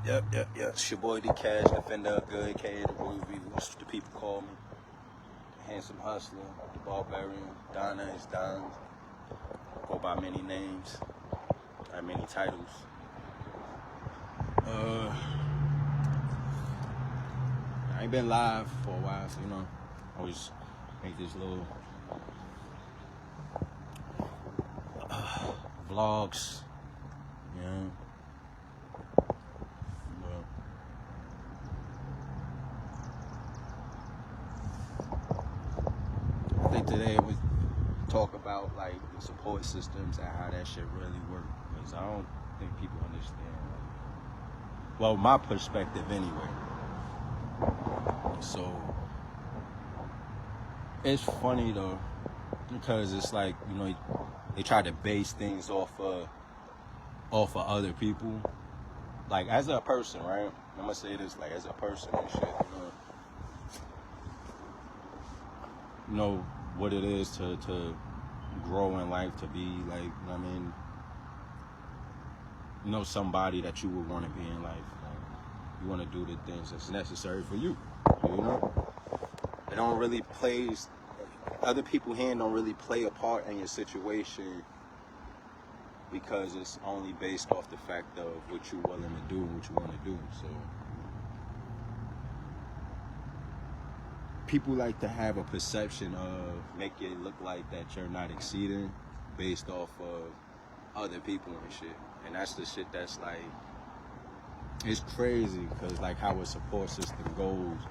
Yep. It's your boy D Cash, defender of good, aka the Royal View. That's what the people call me. The handsome hustler, the barbarian, Donna is Don. Go by many names, have many titles. I ain't been live for a while, so always make this little vlogs, I think today we talk about like the support systems and how that shit really work, because I don't think people understand. Well, my perspective anyway. So it's funny though, because it's like they try to base things off of other people. Like as a person, right? I'm gonna say this, like as a person and shit, you know what it is to grow in life, to be like, somebody that you would want to be in life. Like, you want to do the things that's necessary for you. They don't really play. Other people here don't really play a part in your situation, because it's only based off the fact of what you're willing to do and what you want to do. So people like to have a perception of, make it look like that you're not exceeding based off of other people and shit. And that's the shit that's like, it's crazy, because like how a support system goes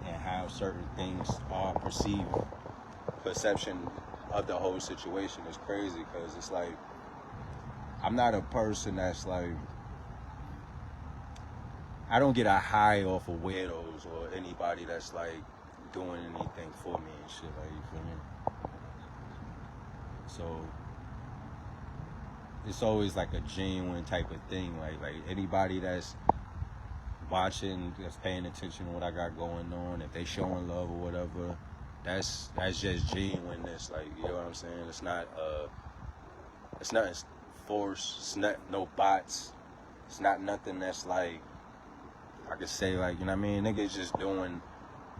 and how certain things are perceived, perception of the whole situation is crazy, because it's like, I'm not a person that's like, I don't get a high off of weirdos or anybody that's like doing anything for me and shit, like, you feel me? So it's always like a genuine type of thing, like anybody that's watching, that's paying attention to what I got going on, if they showing love or whatever, that's just genuineness, like, you know what I'm saying? It's not force, it's not no bots, it's not nothing that's like, I could say like, niggas just doing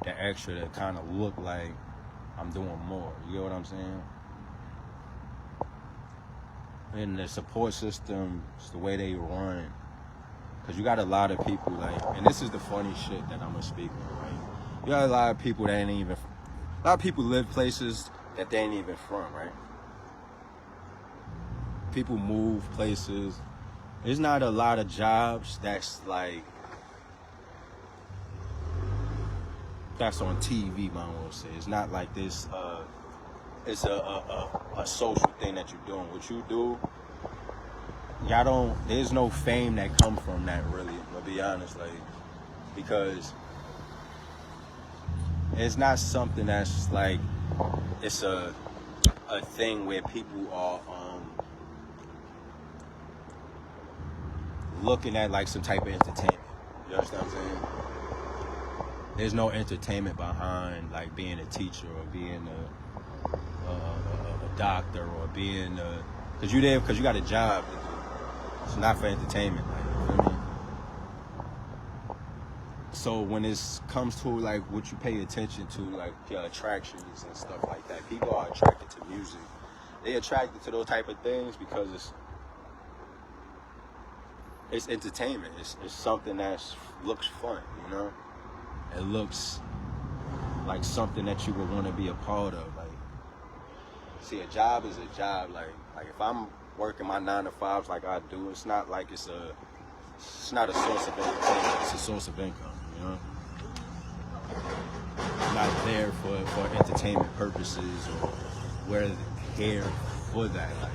the extra to kind of look like I'm doing more, you know what I'm saying? And the support system, it's the way they run, because you got a lot of people like, and this is the funny shit that I'm gonna speak on, right? You got a lot of people that a lot of people live places that they ain't even from, right? People move places. There's not a lot of jobs that's like, that's on TV, man, I will say. It's not like this, it's a social thing that you're doing. What you do, there's no fame that comes from that, really, to be honest, like, because it's not something that's like, it's a thing where people are looking at like some type of entertainment. You understand what I'm saying? There's no entertainment behind like being a teacher or being a doctor or being because you there because you got a job to do. It's not for entertainment, like, you feel me? So when it comes to like what you pay attention to, like your attractions and stuff like that, people are attracted to music. They attracted to those type of things because it's entertainment. It's something that looks fun, It looks like something that you would want to be a part of. Like, see, a job is a job. Like if I'm working my 9 to 5s like I do, it's not like it's not a source of entertainment. It's a source of income, I'm not there for entertainment purposes, or we're here for that. Like,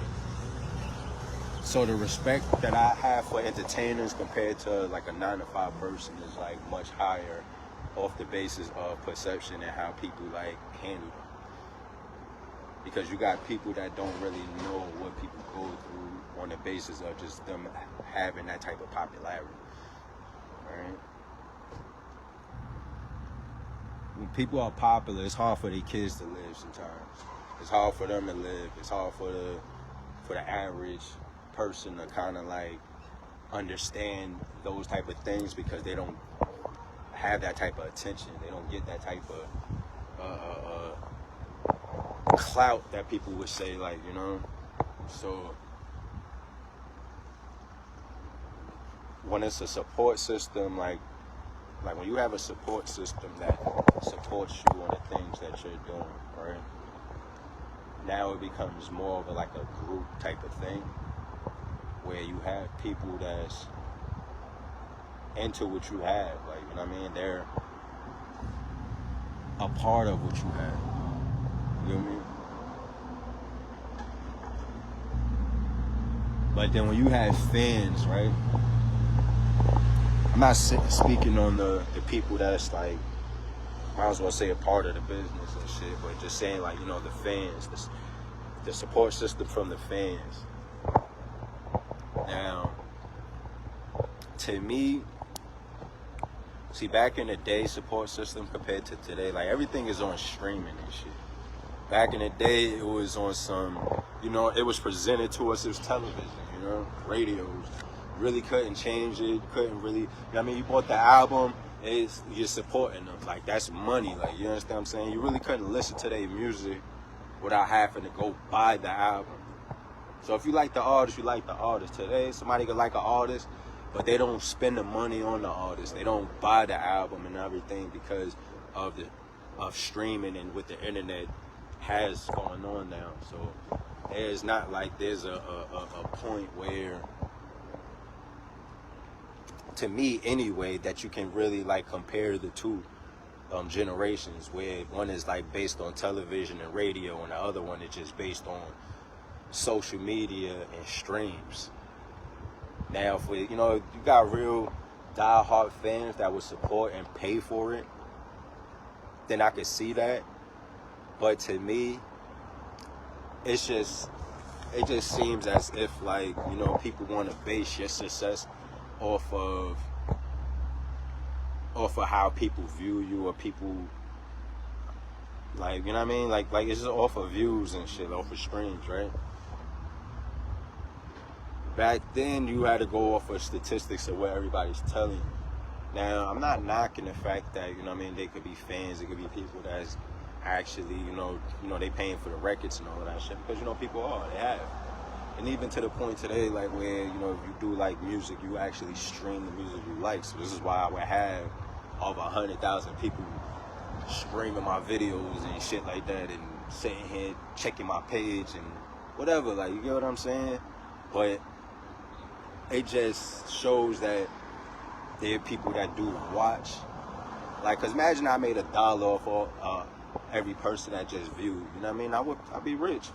so the respect that I have for entertainers compared to like a 9 to 5 person is like much higher, off the basis of perception and how people like handle them. Because you got people that don't really know what people go through on the basis of just them having that type of popularity, right? When people are popular, it's hard for their kids to live sometimes. It's hard for them to live. It's hard for the average person to kind of like understand those type of things because they don't have that type of attention. They don't get that type of clout that people would say, like, you know. So when it's a support system, like when you have a support system that supports you on the things that you're doing, right? Now it becomes more of like a group type of thing where you have people that's into what you have, like, you know what I mean? They're a part of what you have. You know what I mean? But then when you have fans, right? I'm not speaking on the people that's like, might as well say a part of the business and shit, but just saying, like, you know, the fans, the support system from the fans. Now, to me, see, back in the day, support system compared to today, like, everything is on streaming and shit. Back in the day, it was on some, you know, it was presented to us as television, you know, radios. Really couldn't change it, couldn't really, you know what I mean? You bought the album, you're supporting them. Like, that's money, like, you understand what I'm saying? You really couldn't listen to their music without having to go buy the album. So if you like the artist, you like the artist. Today, somebody could like an artist, but they don't spend the money on the artist. They don't buy the album and everything because of streaming and what the internet has going on now. So there's not like there's a point where, to me anyway, that you can really like compare the two generations, where one is like based on television and radio and the other one is just based on social media and streams. Now, if you know, you got real die-hard fans that would support and pay for it, then I could see that. But to me, it just seems as if, like, you know, people want to base your success off of how people view you, or people, like, you know what I mean? Like it's just off of views and shit, off of streams, right? Back then, you had to go off of statistics of what everybody's telling you. Now, I'm not knocking the fact that, you know what I mean, they could be fans, it could be people that's actually, you know, they paying for the records and all of that shit, because, you know, people they have. And even to the point today, like, where, you know, if you do like music, you actually stream the music you like. So this is why I would have over 100,000 people streaming my videos and shit like that, and sitting here checking my page and whatever, like, you get what I'm saying? But it just shows that there are people that do watch. Like, cause imagine I made $1 off every person that just viewed, you know what I mean? I'd be rich.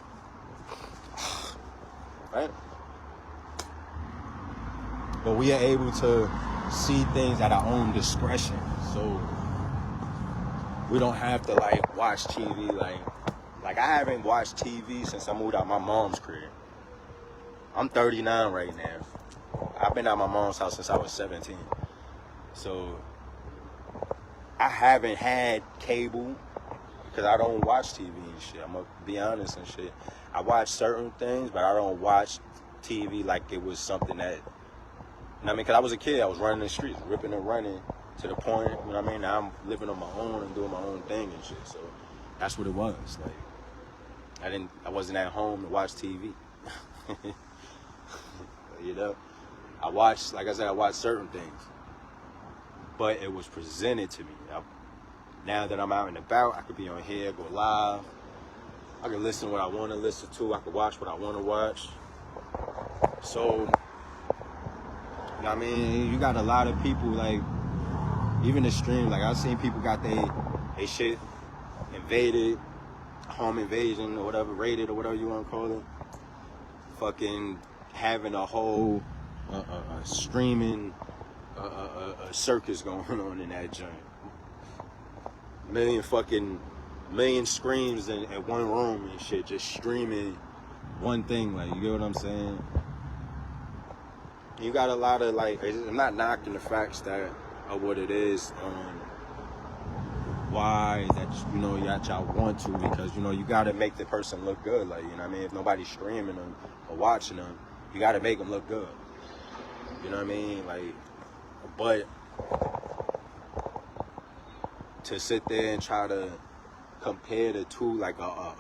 Right? But we are able to see things at our own discretion. So we don't have to like watch TV. Like I haven't watched TV since I moved out my mom's crib. I'm 39 right now. I've been out my mom's house since I was 17. So I haven't had cable because I don't watch TV and shit. I'm gonna be honest and shit. I watch certain things, but I don't watch TV like it was something that, you know what I mean? Because I was a kid, I was running the streets, ripping and running to the point, you know what I mean? Now I'm living on my own and doing my own thing and shit. So that's what it was. Like, I wasn't at home to watch TV. You know? I watched, like I said, I watched certain things. But it was presented to me. Now that I'm out and about, I could be on here, go live. I can listen to what I want to listen to. I can watch what I want to watch. So, you know what I mean? You got a lot of people, like, even the stream, like, I've seen people got they shit invaded, home invasion or whatever, raided or whatever you want to call it. Fucking having a whole streaming a circus going on in that joint. Million screens in one room and shit, just streaming one thing, like, you get what I'm saying? You got a lot of, like, I'm not knocking the facts that of what it is on why that, you know, y'all want to, because, you know, you got to make the person look good, like, you know what I mean? If nobody's streaming them or watching them, you got to make them look good. You know what I mean? Like, but to sit there and try to compare the two, like a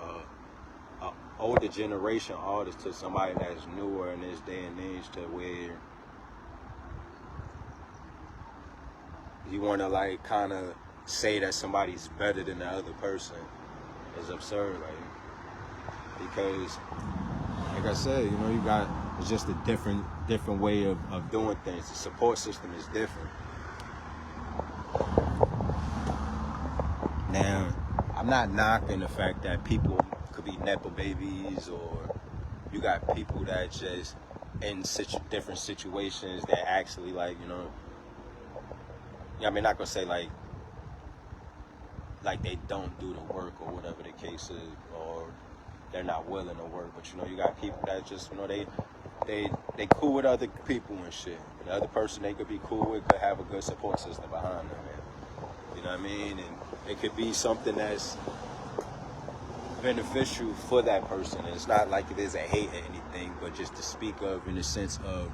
older generation artist to somebody that's newer in this day and age, to where you want to like kind of say that somebody's better than the other person is absurd, like, because like I said, you know, you got, it's just a different way of doing things. The support system is different. Now, I'm not knocking the fact that people could be Nepo babies, or you got people that just in different situations that actually, like, you know, I mean, not gonna say like they don't do the work or whatever the case is, or they're not willing to work, but you know, you got people that just, you know, they cool with other people and shit. The other person they could be cool with could have a good support system behind them, man. You know what I mean? And it could be something that's beneficial for that person. And it's not like it is a hate or anything, but just to speak of in the sense of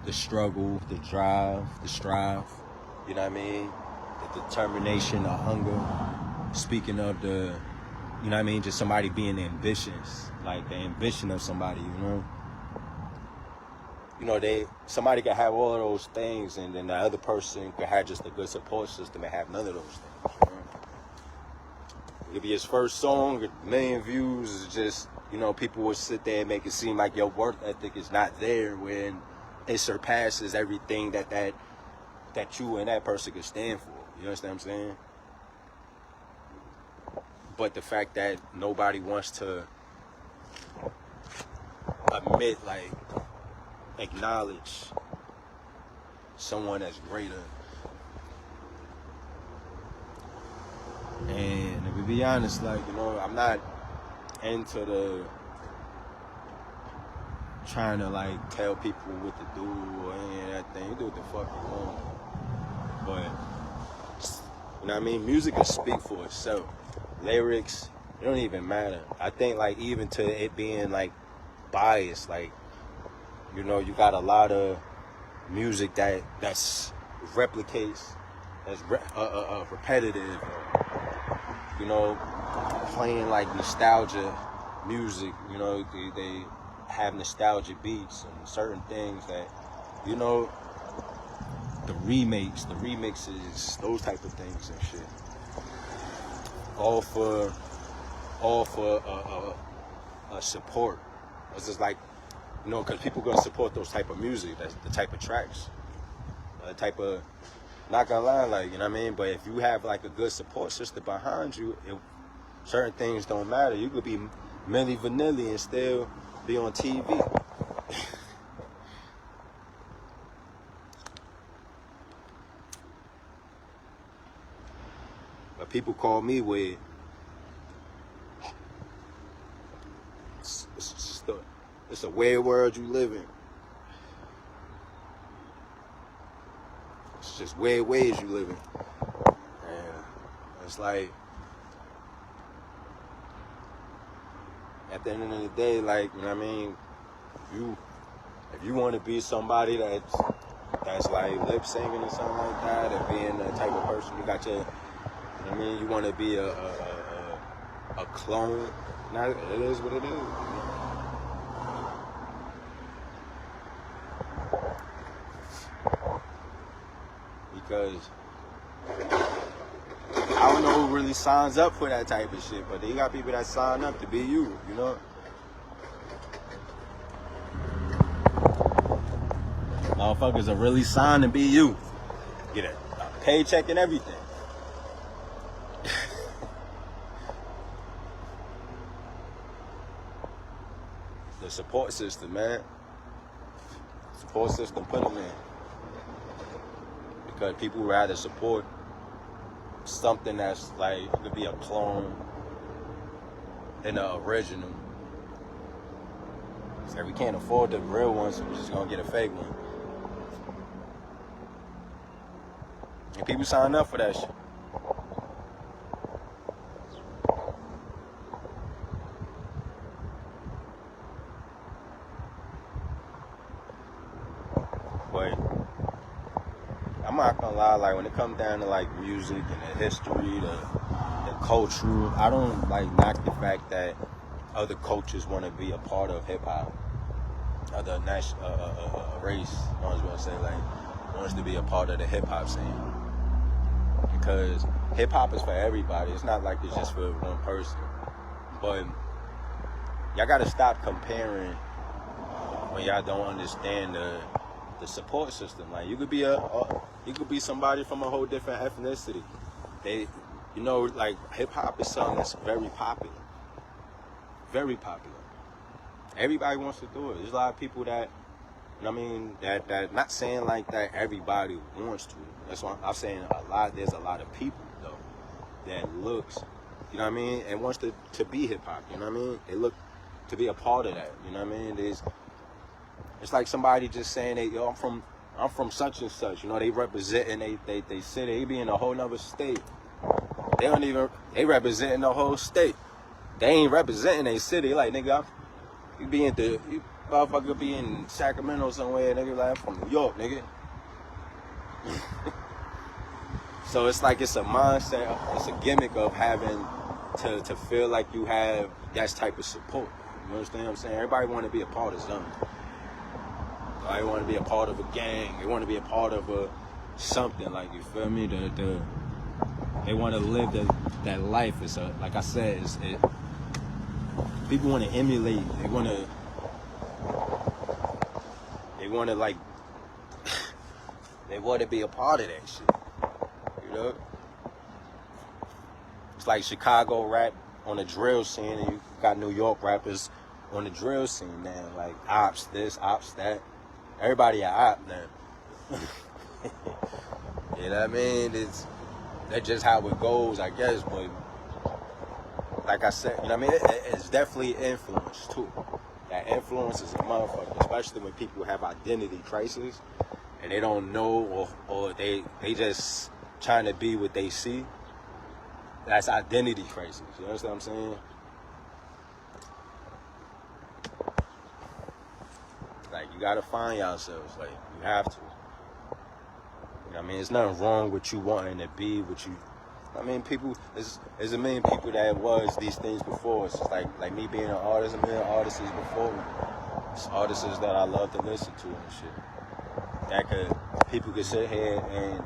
the struggle, the drive, the strive, you know what I mean? The determination, the hunger. Speaking of the, you know what I mean, just somebody being ambitious, like the ambition of somebody, you know? You know, somebody could have all of those things, and then the other person could have just a good support system and have none of those things. You know? It could be his first song, a million views, is just, you know, people would sit there and make it seem like your work ethic is not there when it surpasses everything that you and that person could stand for. You understand what I'm saying? But the fact that nobody wants to admit, like, acknowledge someone that's greater. And to be honest, like, you know, I'm not into the trying to like tell people what to do or any of that thing. You do what the fuck you want. But you know what I mean? Music can speak for itself. Lyrics, it don't even matter. I think like even to it being like biased, like, you know, you got a lot of music that's replicates, that's repetitive, you know, playing like nostalgia music. You know, they have nostalgia beats and certain things that, you know, the remixes, those type of things and shit. All for support. It's just like, you know, because people gonna support those type of music, that's the type of tracks, the type of, not gonna lie, like, you know what I mean? But if you have like a good support system behind you, certain things don't matter. You could be Milli Vanilli and still be on TV. But people call me weird. It's a weird world you live in. It's just weird ways you live in. And it's like, at the end of the day, like, you know what I mean? If you want to be somebody that's like lip singing or something like that, or being the type of person you got your, you know what I mean? You want to be a clone. Now, it is what it is. You know? Because I don't know who really signs up for that type of shit, but they got people that sign up to be you, you know? Motherfuckers are really signed to be you. Get a paycheck and everything. The support system, man. Support system, put them in. Because people rather support something that's like, it could be a clone than the original. So we can't afford the real one, so we're just gonna get a fake one. And people sign up for that shit. But I'm not gonna lie, like when it comes down to like music and the history, the culture, I don't like knock the fact that other cultures want to be a part of hip hop, other national race, I was gonna say, like wants to be a part of the hip hop scene, because hip hop is for everybody. It's not like it's just for one person. But y'all gotta stop comparing when y'all don't understand the support system. Like you could be somebody from a whole different ethnicity. Like hip hop is something that's very popular. Very popular. Everybody wants to do it. There's a lot of people that, that not saying like that everybody wants to. That's why I'm saying there's a lot of people though that looks, and wants to be hip hop, They look to be a part of that, It's like somebody just saying that, I'm from such and such, they representing they city, they be in a whole nother state. They representing the whole state. They ain't representing a city. Like, nigga, you motherfucker be in Sacramento somewhere, nigga, like, I'm from New York, nigga. So it's like it's a mindset, it's a gimmick of having to feel like you have that type of support. You understand what I'm saying? Everybody want to be a part of something. They want to be a part of a gang. They want to be a part of something, like, you feel me? They want to live that life. It's like I said, people want to emulate. They want to like, they want to be a part of that shit. It's like Chicago rap on the drill scene, and you got New York rappers on the drill scene now. Like ops this, ops that. Everybody a op now. You know what I mean? That's just how it goes, I guess. But like I said, it's definitely influence too. That influence is a motherfucker, especially when people have identity crisis and they don't know, or they just trying to be what they see. That's identity crisis. You understand what I'm saying? Like, you gotta find yourselves. Like, you have to. There's nothing wrong with you wanting to be what you. There's a million people that was these things before. It's just like me being an artist, a million artists before me. It's artists that I love to listen to and shit. People could sit here and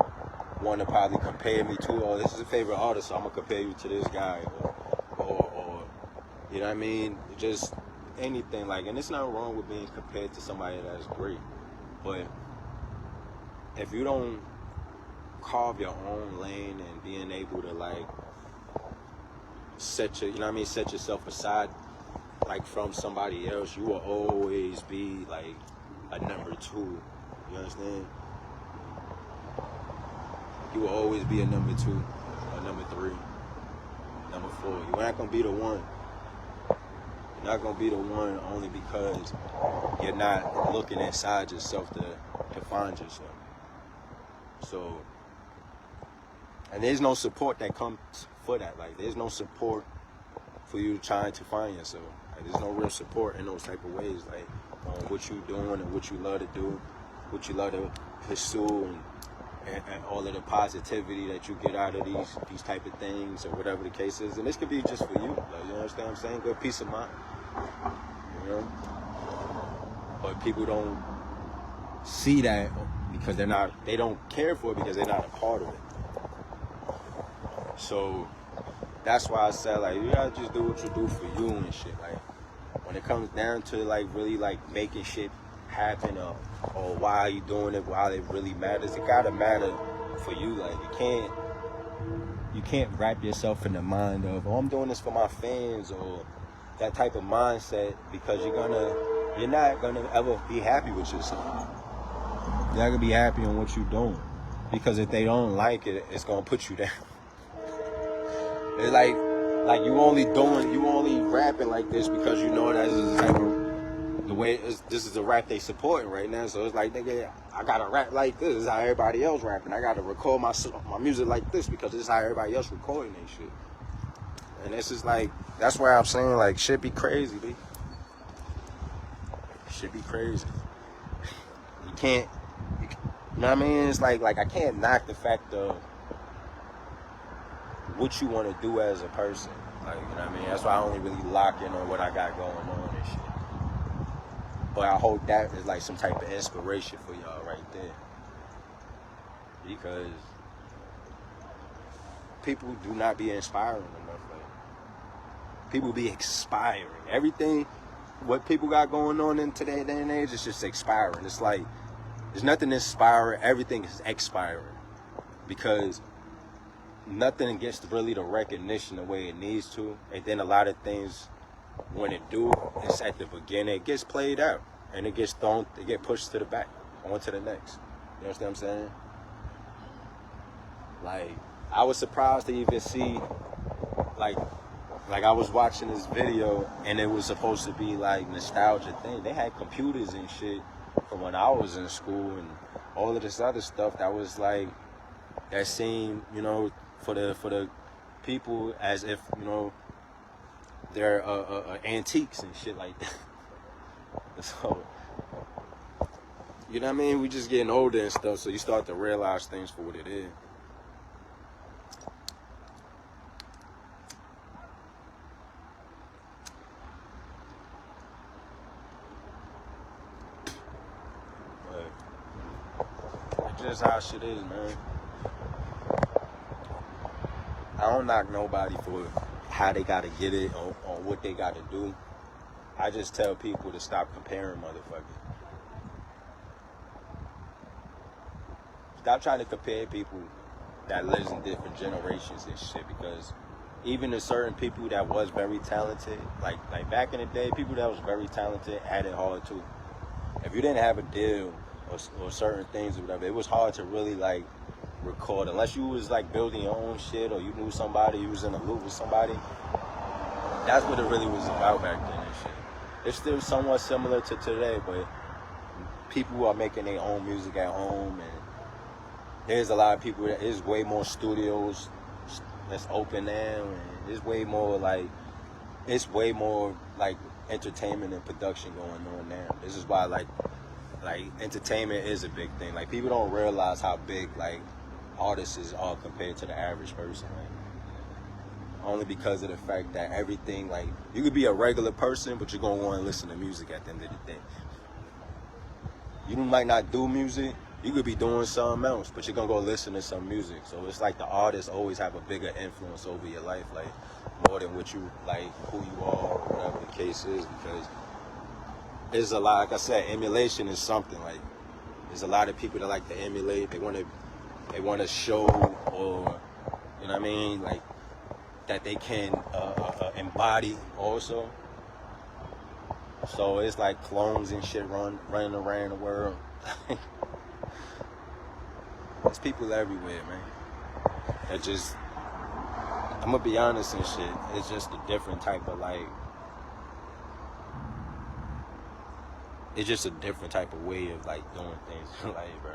want to probably compare me to, oh, this is a favorite artist, so I'm gonna compare you to this guy, or you know what I mean? Just anything like, and it's not wrong with being compared to somebody that's great, but if you don't carve your own lane and being able to like set yourself aside like from somebody else, you will always be like a number two. You understand? You will always be a number two, a number three, number four. You're not gonna be the one. You're not gonna be the one only because you're not looking inside yourself to find yourself. So, and there's no support that comes for that. Like, there's no support for you trying to find yourself. Like, there's no real support in those type of ways. Like, on what you doing and what you love to do, what you love to pursue, and all of the positivity that you get out of these type of things, or whatever the case is. And this could be just for you. Like, you understand what I'm saying? Good peace of mind. But people don't see that because they don't care for it because they're not a part of it. So that's why I said, like, you gotta just do what you do for you and shit. Like, when it comes down to like really like making shit happen, or why you doing it, why it really matters, it gotta matter for you. Like, you can't wrap yourself in the mind of, oh, I'm doing this for my fans, or that type of mindset, because you're not gonna ever be happy with yourself. You're not gonna be happy on what you're doing, because if they don't like it, it's gonna put you down. It's like you only rapping like this because you know that's the type of the way this is the rap they supporting right now. So it's like, nigga, I gotta rap like this. This is how everybody else rapping. I gotta record my music like this because this is how everybody else recording their shit. And this is like, that's why I'm saying, like, shit be crazy, B. Shit be crazy. You You know what I mean? It's like I can't knock the fact of what you want to do as a person. Like, you know what I mean? That's why I only really lock in on what I got going on and shit. But I hope that is like some type of inspiration for y'all right there. Because people do not be inspiring enough. Like, people be expiring. Everything, what people got going on in today's day and age is just expiring. It's like, there's nothing inspiring. Everything is expiring. Because nothing gets really the recognition the way it needs to. And then a lot of things, when it do, it's at the beginning. It gets played out. And it gets thrown, it gets pushed to the back. On to the next. You understand what I'm saying? Like, I was surprised to even see, like I was watching this video and it was supposed to be like nostalgia thing. They had computers and shit from when I was in school and all of this other stuff that was like, that seemed, you know, for the people as if, you know, they're antiques and shit like that. So, you know what I mean? We just getting older and stuff, so you start to realize things for what it is. Just how shit is, man. I don't knock nobody for how they gotta get it or what they gotta do. I just tell people to stop comparing motherfuckers. Stop trying to compare people that lives in different generations and shit, because even the certain people that was very talented, like back in the day, people that was very talented had it hard too. If you didn't have a deal or certain things or whatever, it was hard to really like record unless you was like building your own shit or you knew somebody, you was in a loop with somebody. That's what it really was about back then and shit. It's still somewhat similar to today, but people are making their own music at home, and there's a lot of people that is way more studios that's open now, and it's way more like entertainment and production going on now. This is why like entertainment is a big thing. Like, people don't realize how big like artists are compared to the average person, right? Only because of the fact that everything, like, you could be a regular person, but you're gonna want to listen to music at the end of the day. You might not do music, you could be doing something else, but you're gonna go listen to some music. So it's like the artists always have a bigger influence over your life, like more than what you like, who you are, or whatever the case is, because there's a lot, like I said, emulation is something. Like, there's a lot of people that like to emulate. They want to show, or, you know what I mean, like, that they can embody also. So it's like clones and shit running around the world. There's people everywhere, man. That just, I'm gonna be honest and shit, it's just a different type of like, it's just a different type of way of like doing things in life, bro.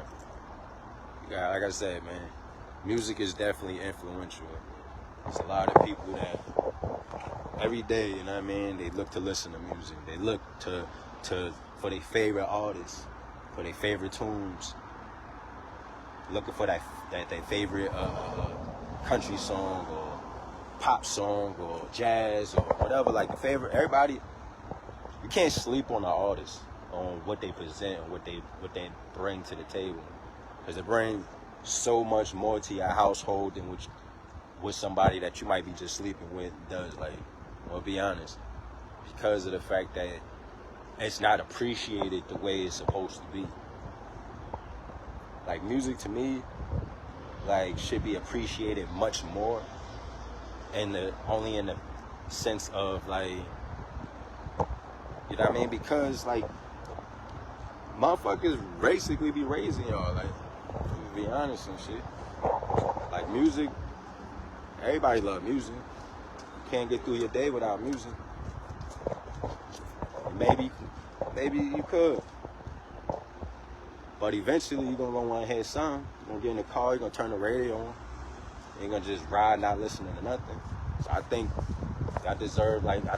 Yeah, like I said, man, music is definitely influential. There's a lot of people that every day, you know what I mean, they look to listen to music. They look to for their favorite artists, for their favorite tunes. Looking for their favorite country song or pop song or jazz or whatever. Like, the favorite, everybody, you can't sleep on the artists, on what they present and what they bring to the table, because they bring so much more to your household than what somebody that you might be just sleeping with does. Like, I'll be honest, because of the fact that it's not appreciated the way it's supposed to be. Like, music to me, like, should be appreciated much more, only in the sense of like, you know what I mean? Because like, motherfuckers basically be raising y'all, like, to be honest and shit. Like, music, everybody love music. You can't get through your day without music. Maybe you could. But eventually you're gonna want to hear something. You're gonna get in the car, you're gonna turn the radio on. You ain't gonna just ride not listening to nothing. So I think I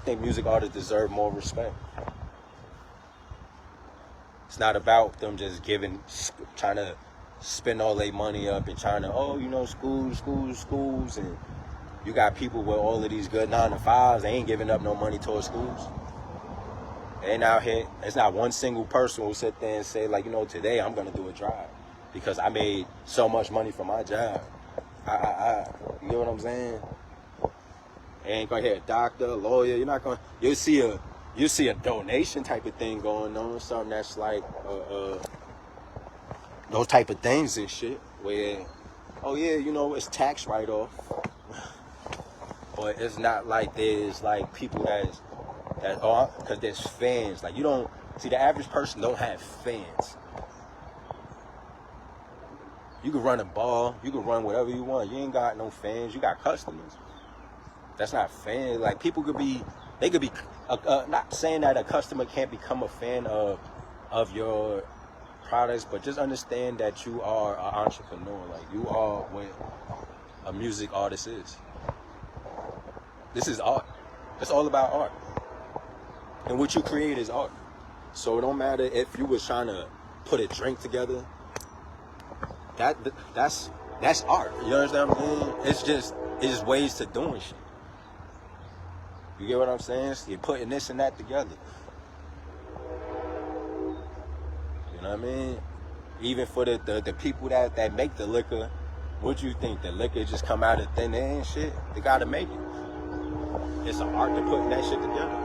think music artists deserve more respect. It's not about them just trying to spend all their money up and trying to, oh, you know, schools, and you got people with all of these good 9-to-5s. They ain't giving up no money towards schools. They ain't out here. It's not one single person who sit there and say, like, you know, today I'm gonna do a drive because I made so much money from my job. You know what I'm saying? They ain't gonna hear a doctor, a lawyer. You're not gonna. You'll see a donation type of thing going on, something that's like those type of things and shit. Where, oh yeah, you know, it's tax write-off, but it's not like there's like people because there's fans. Like, you don't see, the average person don't have fans. You can run a bar, you can run whatever you want. You ain't got no fans. You got customers. That's not fans. Like, people could be, not saying that a customer can't become a fan of your products, but just understand that you are an entrepreneur. Like, you are what a music artist is. This is art. It's all about art. And what you create is art. So it don't matter if you was trying to put a drink together. That's art. You understand what I'm saying? It's just ways to doing shit. You get what I'm saying? So you're putting this and that together. You know what I mean? Even for the people that make the liquor, what you think? The liquor just come out of thin air and shit? They gotta make it. It's an art to putting that shit together.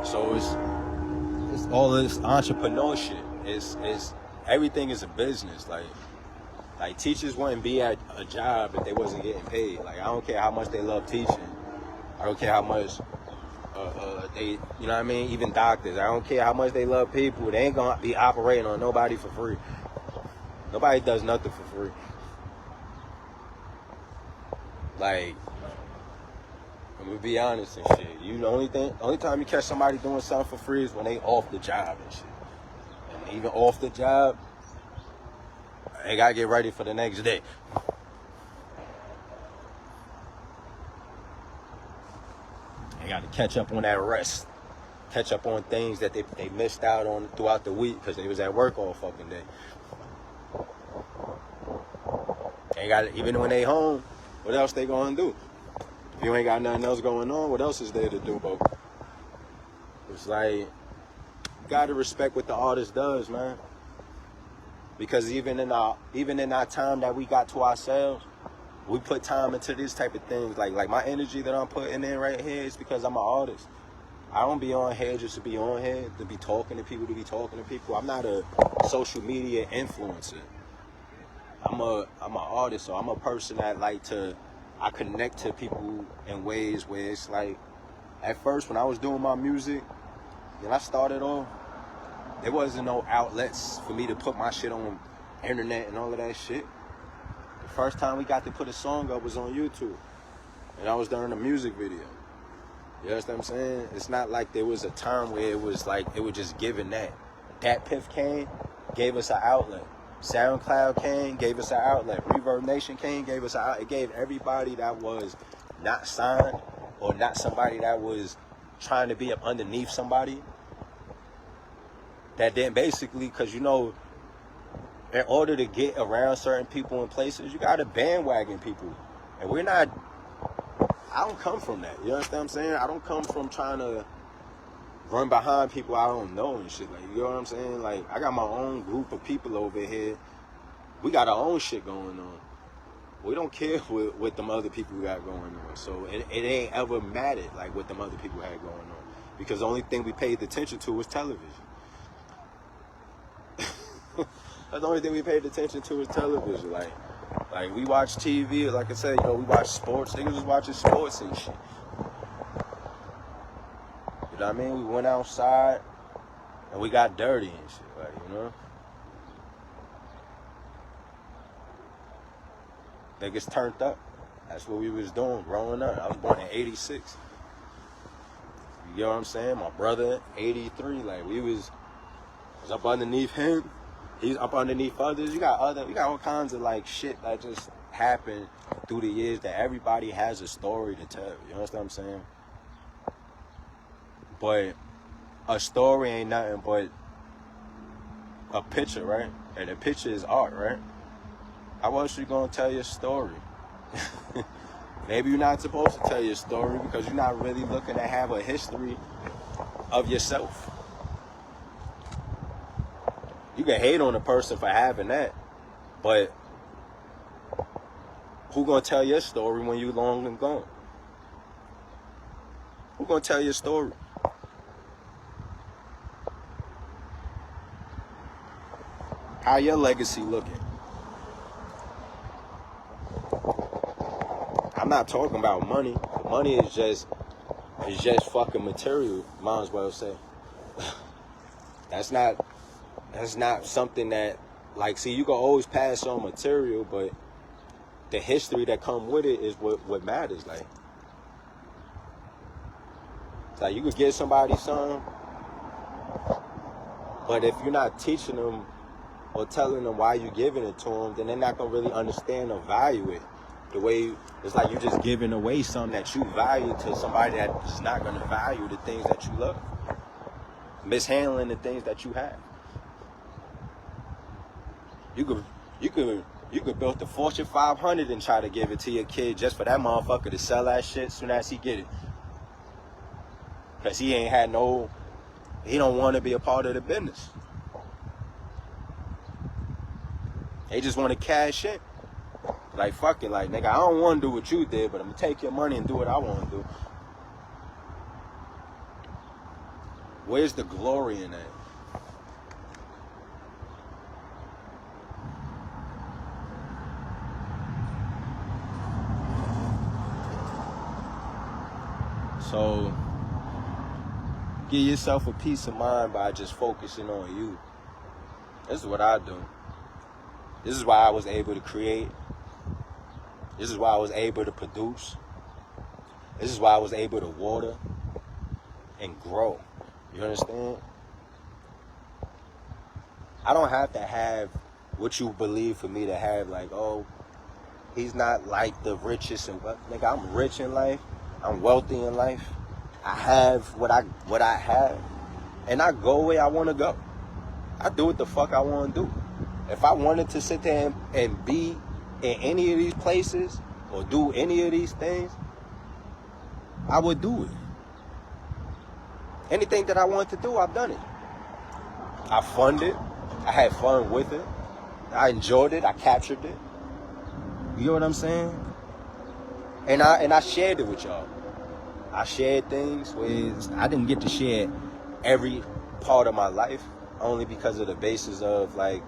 So it's all this entrepreneurship. It's everything is a business. Like teachers wouldn't be at a job if they wasn't getting paid. Like, I don't care how much they love teaching. I don't care how much they, you know what I mean? Even doctors, I don't care how much they love people. They ain't gonna be operating on nobody for free. Nobody does nothing for free. Like, I'm gonna be honest and shit. You the only time you catch somebody doing something for free is when they off the job and shit. And even off the job, they gotta get ready for the next day. They gotta catch up on that rest. Catch up on things that they missed out on throughout the week because they was at work all fucking day. They got, even when they home, what else they gonna do? If you ain't got nothing else going on, what else is there to do, bro? It's like, you gotta respect what the artist does, man. Because even in our time that we got to ourselves, we put time into this type of things. Like my energy that I'm putting in right here is because I'm an artist. I don't be on here just to be on here, to be talking to people, I'm not a social media influencer. I'm an artist, so I'm a person that I connect to people in ways where it's like, at first when I was doing my music, when I started off, there wasn't no outlets for me to put my shit on internet and all of that shit. The first time we got to put a song up was on YouTube. And I was during a music video. You understand what I'm saying? It's not like there was a time where it was like, it was just giving that. Dat Piff came, gave us an outlet. SoundCloud came, gave us an outlet. Reverb Nation came, gave us an outlet. It gave everybody that was not signed or not somebody that was trying to be up underneath somebody. That then basically, because you know, in order to get around certain people and places, you got to bandwagon people. And I don't come from that. You understand what I'm saying? I don't come from trying to run behind people I don't know and shit. Like, you know what I'm saying? Like, I got my own group of people over here. We got our own shit going on. We don't care what them other people got going on. So it ain't ever mattered like what them other people had going on. Because the only thing we paid attention to was television. That's the only thing we paid attention to was television. Like we watch TV, like I said, you know, we watch sports. Niggas was watching sports and shit. You know what I mean? We went outside and we got dirty and shit, like, you know? Niggas turned up. That's what we was doing growing up. I was born in 86. You know what I'm saying? My brother, 83. Like, we was up underneath him. He's up underneath others. You got all kinds of like shit that just happened through the years that everybody has a story to tell. You understand what I'm saying? But a story ain't nothing but a picture, right? And a picture is art, right? How else you gonna tell your story? Maybe you're not supposed to tell your story because you're not really looking to have a history of yourself. You can hate on a person for having that, but who gonna tell your story when you long and gone? Who gonna tell your story? How your legacy looking? I'm not talking about money. Money is just fucking material, might as well say. That's not something that, like, see, you can always pass on material, but the history that come with it is what matters. Like, it's like you could give somebody something, but if you're not teaching them or telling them why you're giving it to them, then they're not gonna really understand or value it. The way it's like you're just giving away something that you value to somebody that is not gonna value the things that you love, mishandling the things that you have. You could build the Fortune 500 and try to give it to your kid just for that motherfucker to sell that shit soon as he get it. Cause he don't want to be a part of the business. They just want to cash in. Like, fuck it, like, nigga, I don't want to do what you did, but I'm gonna take your money and do what I want to do. Where's the glory in that? So, give yourself a peace of mind by just focusing on you. This is what I do. This is why I was able to create. This is why I was able to produce. This is why I was able to water and grow. You understand? I don't have to have what you believe for me to have. Like, oh, he's not like the richest and what. Nigga, I'm rich in life. I'm wealthy in life. I have what I have, and I go where I want to go. I do what the fuck I want to do. If I wanted to sit there and be in any of these places or do any of these things, I would do it. Anything that I wanted to do, I've done it. I funded it. I had fun with it. I enjoyed it. I captured it. You know what I'm saying? And I shared it with y'all. I shared things with. I didn't get to share every part of my life only because of the basis of, like,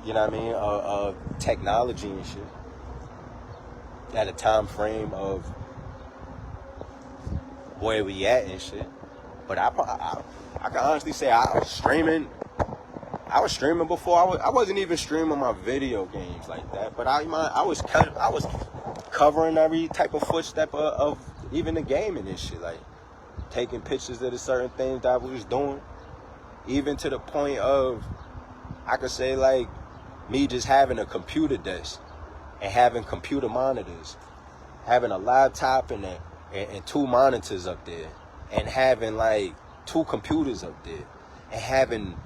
you know what I mean, of technology and shit. At a time frame of where we at and shit. But I can honestly say I was streaming. I was streaming before. I wasn't even streaming my video games like that. But I was covering every type of footstep of even the gaming and shit. Like, taking pictures of the certain things that I was doing. Even to the point of, I could say, like, me just having a computer desk and having computer monitors, having a laptop and two monitors up there, and having like 2 computers up there, and having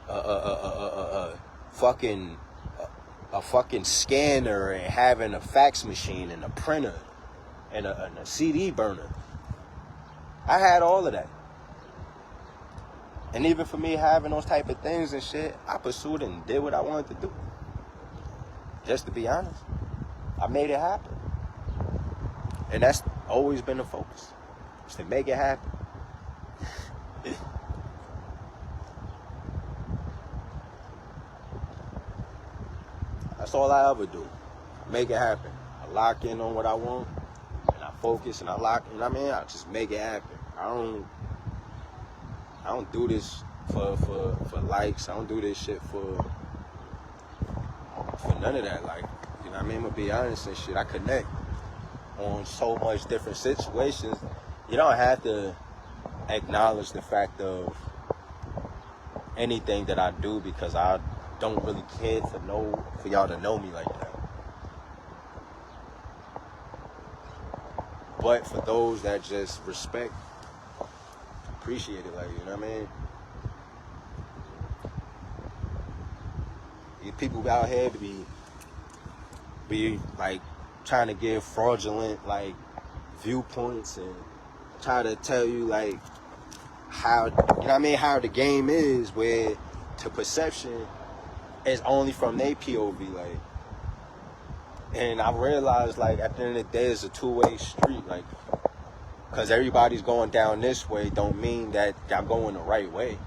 a fucking scanner, and having a fax machine and a printer and a CD burner. I had all of that. And even for me having those type of things and shit, I pursued and did what I wanted to do. Just to be honest, I made it happen. And that's always been the focus, is to make it happen. That's all I ever do. Make it happen. I lock in on what I want, and I focus, and I lock, you know what I mean? I just make it happen. I don't do this for likes. I don't do this shit for none of that. Like, you know what I mean? I'm gonna be honest and shit. I connect on so much different situations. You don't have to acknowledge the fact of anything that I do, because I don't really care for y'all to know me like that. But for those that just respect, appreciate it, like, you know what I mean? These people out here to be be like trying to give fraudulent like viewpoints and try to tell you like how, you know what I mean, how the game is, where to perception is only from their POV, like. And I realized like at the end of the day it's a two-way street, like, because everybody's going down this way don't mean that y'all going the right way.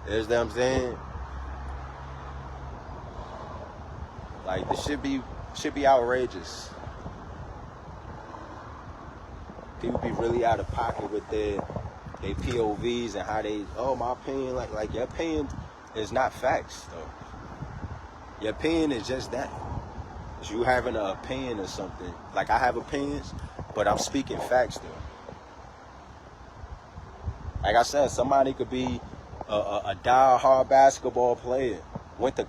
You know what I'm saying? Like, this should be outrageous. People be really out of pocket with their POVs and how they, oh, my opinion, like your opinion is not facts though. Your opinion is just that. It's you having an opinion or something. Like, I have opinions, but I'm speaking facts though. Like I said, somebody could be a die-hard basketball player, went to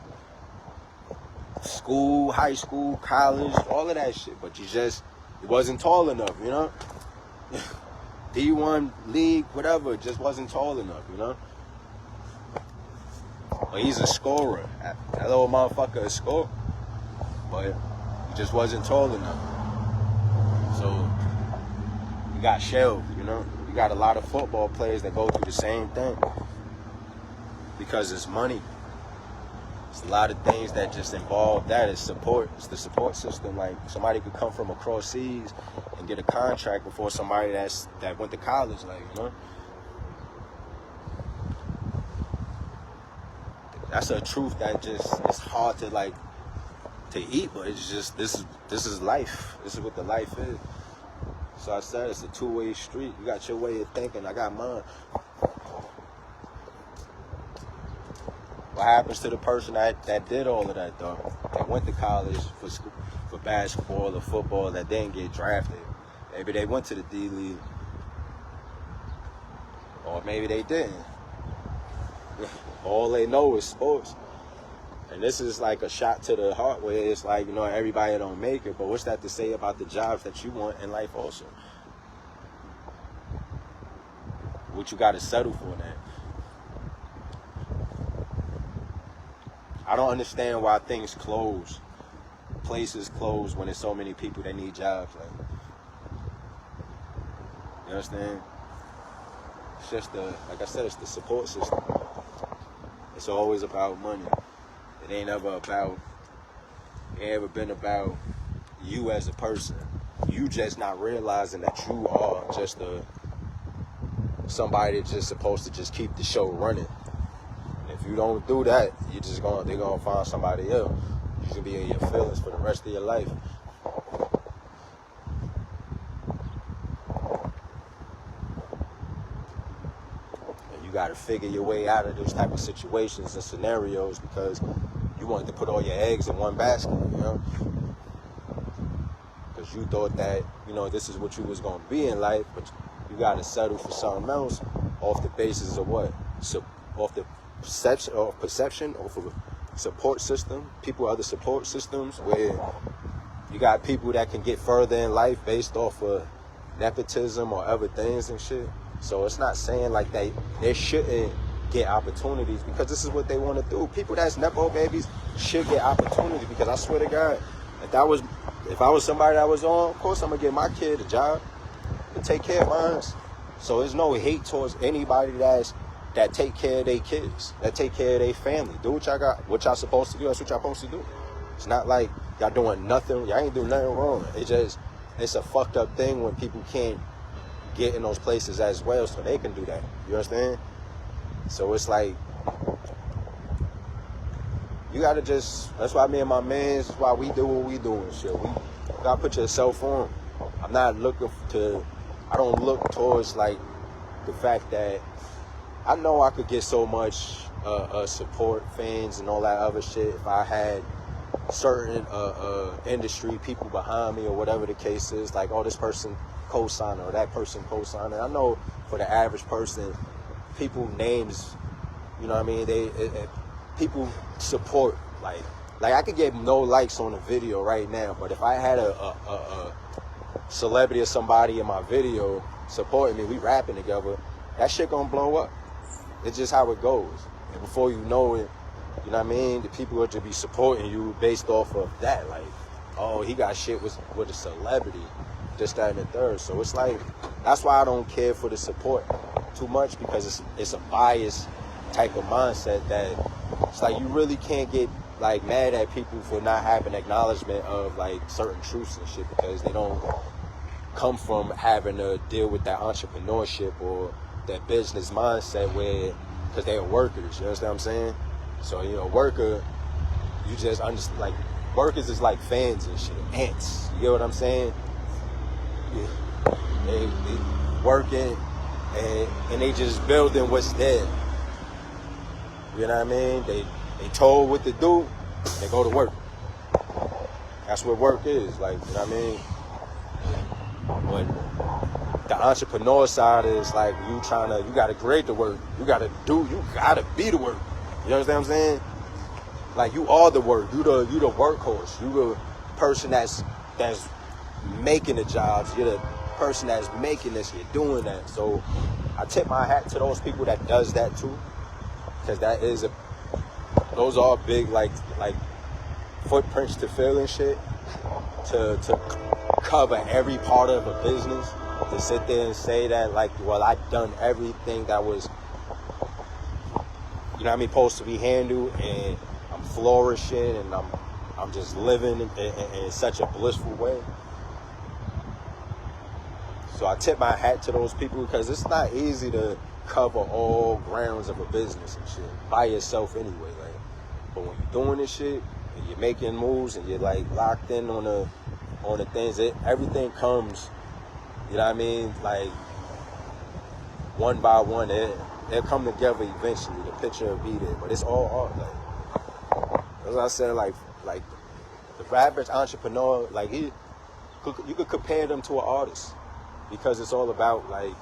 school, high school, college, all of that shit, but it wasn't tall enough, you know? D1 league, whatever, just wasn't tall enough, you know? But he's a scorer. That little motherfucker a scorer, but he just wasn't tall enough. So he got shelved, you know? You got a lot of football players that go through the same thing because it's money. It's a lot of things that just involve that. It's support. It's the support system. Like, somebody could come from across seas and get a contract before somebody that went to college, like, you know? That's a truth that just, it's hard to like to eat, but it's just, this is life. This is what the life is. So I said it's a two-way street. You got your way of thinking, I got mine. What happens to the person that did all of that though? That went to college for school, for basketball or football, that didn't get drafted. Maybe they went to the D League, or maybe they didn't. All they know is sports. And this is like a shot to the heart where it's like, you know, everybody don't make it, but what's that to say about the jobs that you want in life also? What you got to settle for that? I don't understand why things close, places close when there's so many people that need jobs. Like, you understand? It's just like I said, it's the support system. It's always about money. It ain't ever been about you as a person. You just not realizing that you are just somebody that's just supposed to just keep the show running. And if you don't do that, they're gonna find somebody else. You can be in your feelings for the rest of your life. You got to figure your way out of those type of situations and scenarios because you wanted to put all your eggs in one basket, you know? Because you thought that, you know, this is what you was going to be in life, but you got to settle for something else off the basis of what? So, off the perception, off of a support system, other support systems where you got people that can get further in life based off of nepotism or other things and shit. So it's not saying like they shouldn't get opportunities because this is what they want to do. People that's nepo babies should get opportunity because I swear to God, if I was somebody that was on, of course I'm gonna give my kid a job and take care of mine. So there's no hate towards anybody that take care of their kids, that take care of their family. Do what y'all got, what y'all supposed to do. That's what y'all supposed to do. It's not like y'all doing nothing. Y'all ain't doing nothing wrong. It's a fucked up thing when people can't get in those places as well so they can do that. You understand? So it's like, you gotta that's why me and my mans, that's why we do what we do and shit. You gotta put yourself on. I don't look towards like the fact that I know I could get so much support, fans and all that other shit if I had certain industry people behind me or whatever the case is, like, oh, this person co-signer or that person co-signer. I know for the average person, people names, you know what I mean, people support, like I could get no likes on a video right now, but if I had a celebrity or somebody in my video supporting me, we rapping together, that shit gonna blow up. It's just how it goes. And before you know it, You know what I mean? The people will just be supporting you based off of that. Like, oh, he got shit with a celebrity, this, that, and the third. So it's like, that's why I don't care for the support too much, because it's a biased type of mindset that it's like you really can't get like mad at people for not having acknowledgement of like certain truths and shit, because they don't come from having to deal with that entrepreneurship or that business mindset where, because they're workers, you understand what I'm saying? So, you know, worker, you just understand, like, workers is like fans and shit, ants, you get what I'm saying? Yeah. They working and they just building what's there. You know what I mean? They told what to do, they go to work. That's what work is, like, you know what I mean? But the entrepreneur side is like you gotta create the work. You gotta be the work. You understand what I'm saying? Like, you are the work. You the workhorse. You the person that's making the jobs. You're the person that's making this. You're doing that. So I tip my hat to those people that does that too, because those are big like footprints to fill and shit, to cover every part of a business, to sit there and say that, like, well, I done everything that was, you know what I mean, supposed to be handled, and I'm flourishing, and I'm just living in such a blissful way. So I tip my hat to those people, because it's not easy to cover all grounds of a business and shit by yourself anyway. Like, but when you're doing this shit and you're making moves and you're like locked in on the things, everything comes, you know what I mean, like one by one. They'll come together eventually. The picture will be there, but it's all art. Like, as I said, like the average entrepreneur, like you could compare them to an artist, because it's all about, like,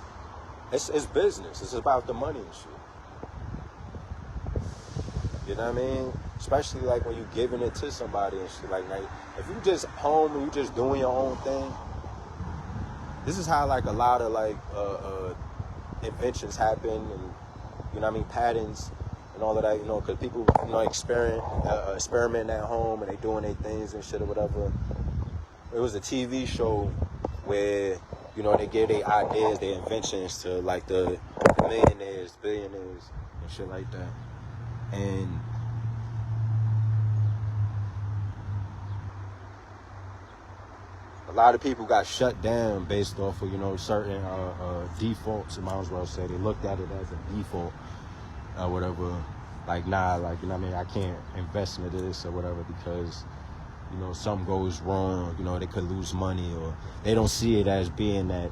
it's business. It's about the money and shit. You know what I mean? Especially like when you giving it to somebody and shit. Like if you just home and you just doing your own thing, this is how like a lot of like inventions happen, and you know what I mean, patents and all of that. You know, because people, you know, experimenting at home and they doing their things and shit or whatever. It was a TV show where, you know, they give their ideas, their inventions to like the millionaires, billionaires, and shit like that. And a lot of people got shut down based off of, you know, certain defaults. You might as well say they looked at it as a default or whatever. Like, nah, like, you know what I mean, I can't invest into this or whatever, because, you know, something goes wrong, you know, they could lose money, or they don't see it as being that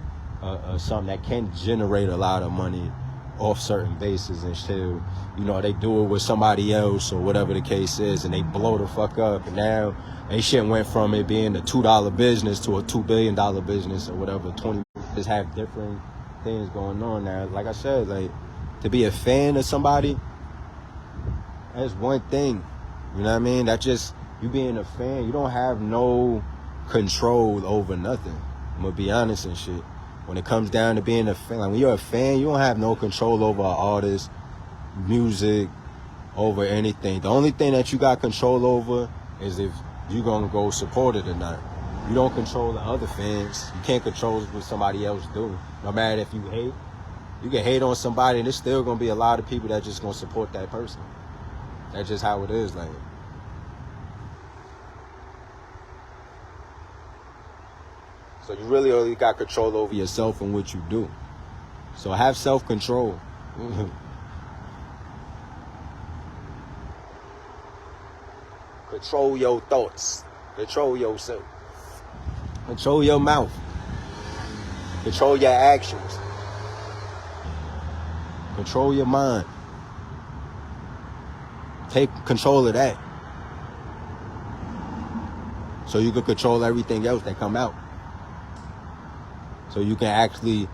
something that can generate a lot of money off certain bases, and shit. You know, they do it with somebody else or whatever the case is, and they blow the fuck up, and now they shit went from it being a $2 business to a $2 billion business or whatever. 20 just have different things going on now. Like I said, like, to be a fan of somebody, that's one thing. You know what I mean? That's just you being a fan. You don't have no control over nothing. I'm gonna be honest and shit. When it comes down to being a fan, like, when you're a fan, you don't have no control over an artist, music, over anything. The only thing that you got control over is if you're gonna go support it or not. You don't control the other fans. You can't control what somebody else do. No matter if you hate, you can hate on somebody, and there's still gonna be a lot of people that just gonna support that person. That's just how it is, like. So you really only got control over yourself and what you do. So have self-control. Control your thoughts. Control yourself. Control your mouth. Control your actions. Control your mind. Take control of that, so you can control everything else that come out. So you can actually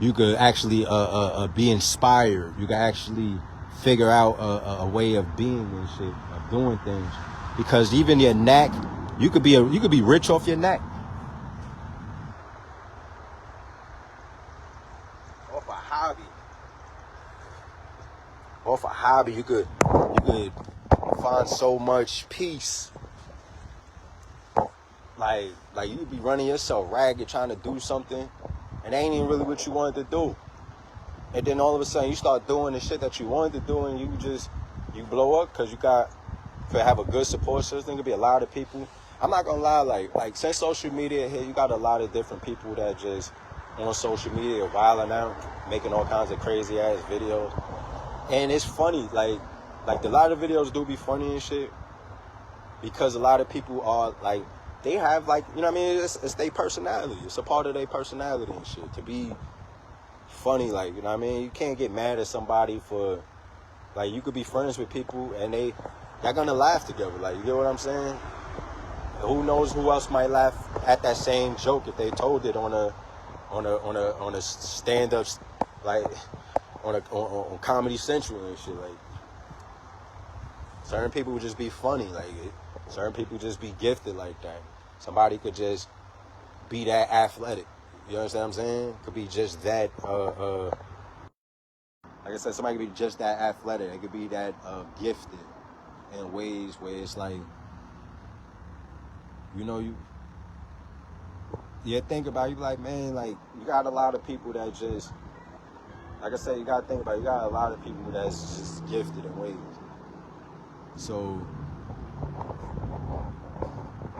be inspired. You can actually figure out a way of being and shit, of doing things. Because even your knack, you could be rich off your knack. Off a hobby, you could find so much peace. Like you be running yourself ragged trying to do something, and it ain't even really what you wanted to do. And then all of a sudden you start doing the shit that you wanted to do, and you blow up because you have a good support system. Could be a lot of people. I'm not gonna lie, like since social media hit, you got a lot of different people that just on social media wilding out, making all kinds of crazy ass videos. And it's funny, like a lot of videos do be funny and shit, because a lot of people are like, they have like, you know what I mean, it's their personality. It's a part of their personality and shit to be funny, like, you know what I mean? You can't get mad at somebody for, like, you could be friends with people and they're gonna laugh together, like, you get what I'm saying? Who knows who else might laugh at that same joke if they told it on a stand-up, like on Comedy Central and shit. Like, certain people would just be funny, like certain people just be gifted like that. Somebody could just be that athletic. You understand what I'm saying? Could be just that like I said, somebody could be just that athletic. It could be that gifted in ways where it's like, you know, you think about it, you like, man, like, you got a lot of people that just, like I said, you got to think about it, you got a lot of people that's just gifted in ways. So,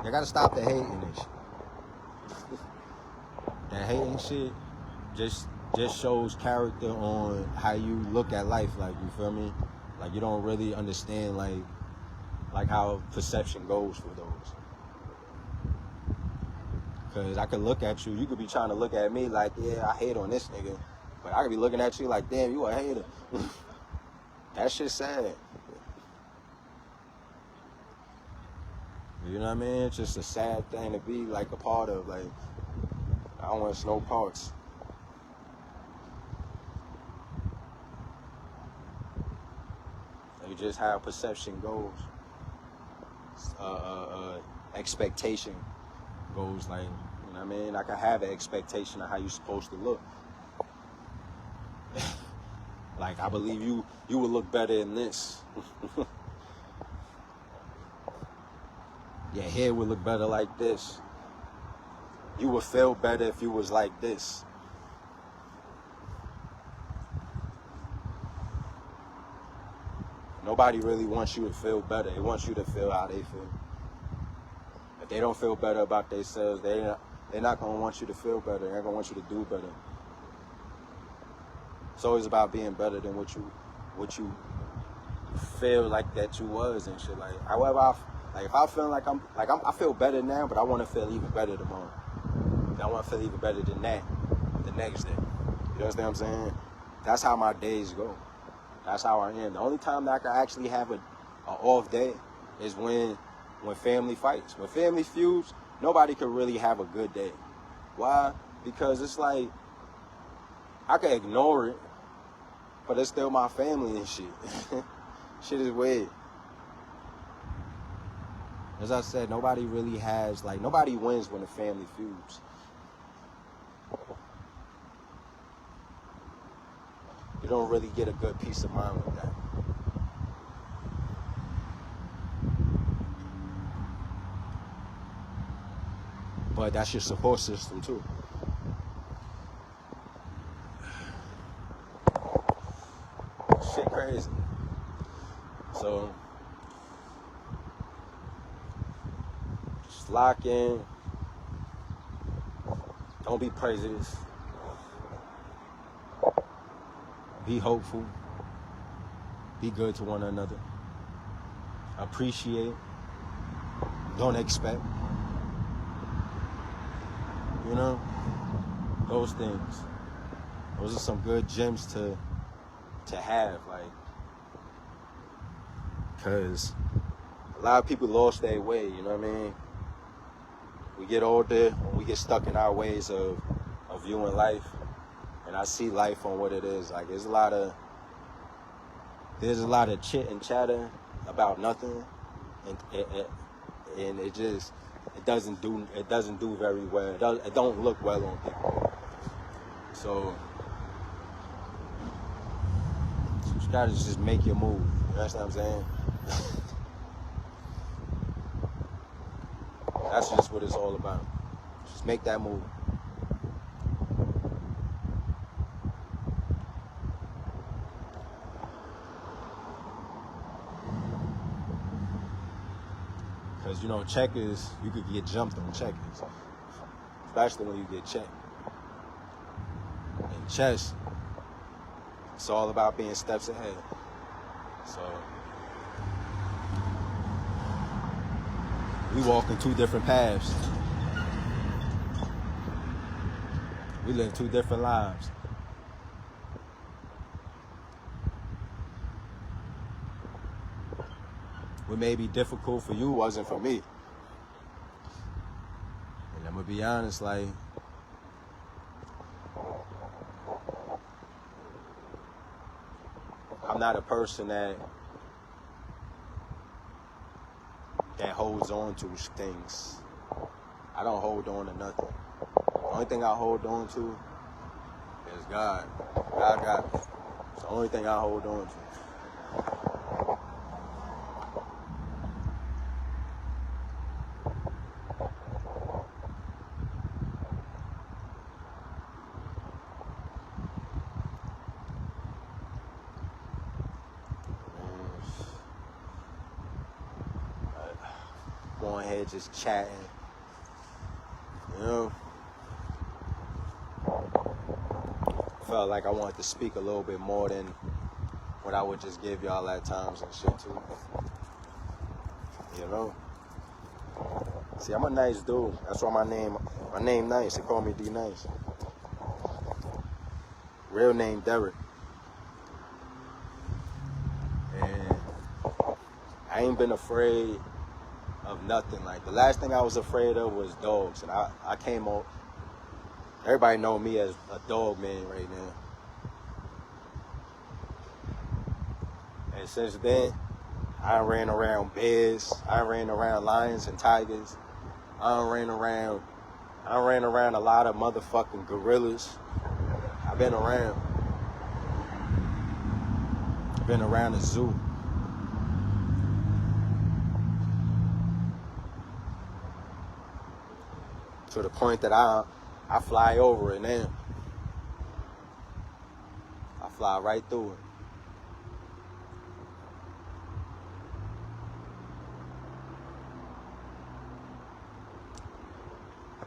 you got to stop the hating and shit. That hating shit just shows character on how you look at life, like, you feel me? Like, you don't really understand, like how perception goes for those. Because I could look at you, you could be trying to look at me like, yeah, I hate on this nigga. But I could be looking at you like, damn, you a hater. That shit's sad. You know what I mean? It's just a sad thing to be like a part of. Like, I don't want no parts. You just how perception goes. Expectation goes, like, you know what I mean? I can have an expectation of how you're supposed to look. Like, I believe you would look better in this. Your hair would look better like this. You would feel better if you was like this. Nobody really wants you to feel better. They want you to feel how they feel. If they don't feel better about themselves, they're not going to want you to feel better. They're going to want you to do better. It's always about being better than what you feel like that you was and shit. Like, however, if I feel like I feel better now, but I want to feel even better tomorrow. I want to feel even better than that the next day. You understand what I'm saying? That's how my days go. That's how I am. The only time that I can actually have an off day is when family fights. When family feuds, nobody could really have a good day. Why? Because it's like, I can ignore it, but it's still my family and shit. Shit is weird. As I said, nobody really has, like, nobody wins when the family feuds. You don't really get a good peace of mind with that. But that's your support system too. Shit crazy. So, just lock in. Don't be prejudiced. Be hopeful. Be good to one another. Appreciate. Don't expect. You know? Those things. Those are some good gems to have, like, because a lot of people lost their way, you know what I mean? We get older, we get stuck in our ways of viewing life, and I see life on what it is. Like, there's a lot of chit and chatter about nothing, and it doesn't do very well. It don't look well on people. So you gotta just make your move. You understand what I'm saying? That's just what it's all about. Just make that move. Because, you know, checkers, you could get jumped on checkers. Especially when you get checked. In chess, it's all about being steps ahead. So, we walk in two different paths. We live two different lives. What may be difficult for you wasn't for me. And I'm gonna be honest, like, I'm not a person that holds on to things. I don't hold on to nothing. The only thing I hold on to is God. God got me. It's the only thing I hold on to. Going ahead just chatting, you know. Felt like I wanted to speak a little bit more than what I would just give y'all at times and shit too, you know. See, I'm a nice dude. That's why my name nice. They call me D Nice. Real name Derek. And I ain't been afraid of nothing. Like, the last thing I was afraid of was dogs, and I came on. Everybody know me as a dog man right now, and since then I ran around bears, I ran around lions and tigers, I ran around a lot of motherfucking gorillas. I've been around the zoo. To the point that I fly over it now. I fly right through it.